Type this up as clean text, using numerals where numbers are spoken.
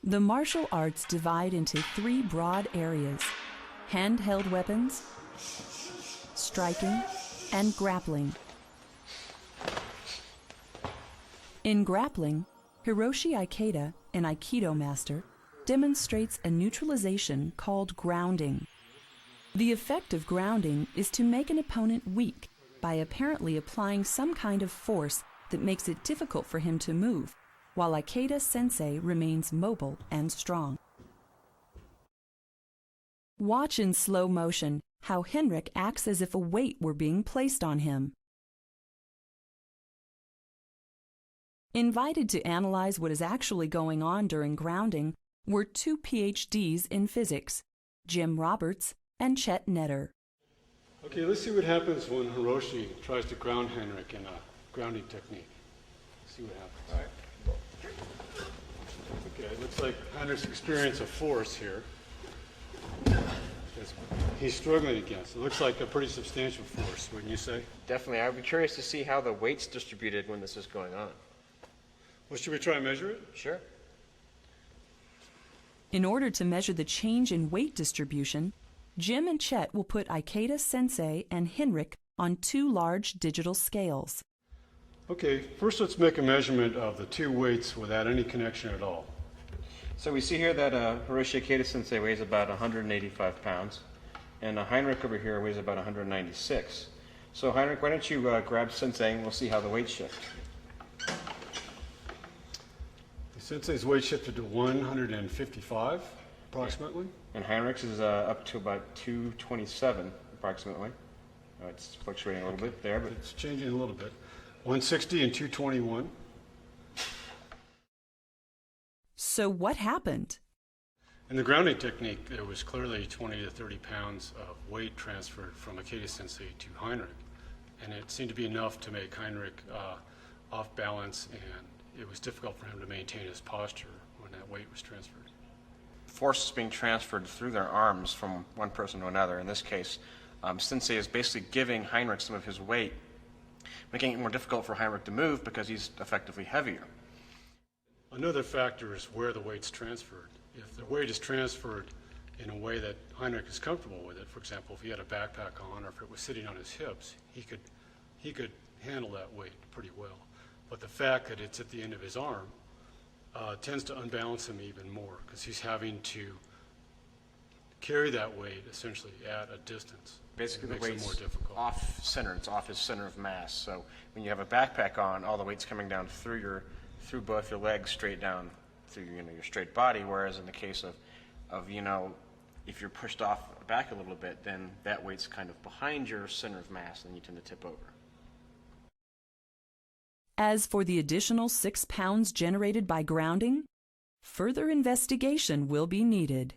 The martial arts divide into three broad areas: handheld weapons, striking, and grappling. In grappling, Hiroshi Ikeda, an Aikido master, demonstrates a neutralization called grounding. The effect of grounding is to make an opponent weak by apparently applying some kind of force that makes it difficult for him to move, while Ikeda sensei remains mobile and strong. Watch in slow motion how Henrik acts as if a weight were being placed on him. Invited to analyze what is actually going on during grounding were two PhDs in physics, Jim Roberts and Chet Netter. Okay, let's see what happens when Hiroshi tries to ground Henrik in a grounding technique. Let's see what happens. All right. Okay, it looks like Henrik's experience of force here. He's struggling against. It looks like a pretty substantial force, wouldn't you say? Definitely. I would be curious to see how the weight's distributed when this is going on. Well, should we try and measure it? Sure. In order to measure the change in weight distribution, Jim and Chet will put Ikeda sensei and Henrik on two large digital scales. Okay, first let's make a measurement of the two weights without any connection at all. So we see here that Hiroshi Ikeda sensei weighs about 185 pounds, and Heinrich over here weighs about 196. So Heinrich, why don't you grab sensei and we'll see how the weights shift. The sensei's weight shifted to 155, approximately. And Heinrich's is up to about 227, approximately. It's fluctuating a little bit there, but it's changing a little bit. 160 and 221. So what happened? In the grounding technique, there was clearly 20 to 30 pounds of weight transferred from Ikeda sensei to Heinrich. And it seemed to be enough to make Heinrich off balance, and it was difficult for him to maintain his posture when that weight was transferred. Force is being transferred through their arms from one person to another. In this case, sensei is basically giving Heinrich some of his weight, making it more difficult for Heinrich to move because he's effectively heavier. Another factor is where the weight's transferred. If the weight is transferred in a way that Heinrich is comfortable with it, for example, if he had a backpack on or if it was sitting on his hips, he could handle that weight pretty well. But the fact that it's at the end of his arm tends to unbalance him even more because he's having to carry that weight essentially at a distance. Basically, it the makes it more difficult. Off center. It's off his center of mass. So when you have a backpack on, all the weight's coming down through both your legs, straight down through your straight body. Whereas in the case of if you're pushed off back a little bit, then that weight's kind of behind your center of mass, and you tend to tip over. As for the additional 6 pounds generated by grounding, further investigation will be needed.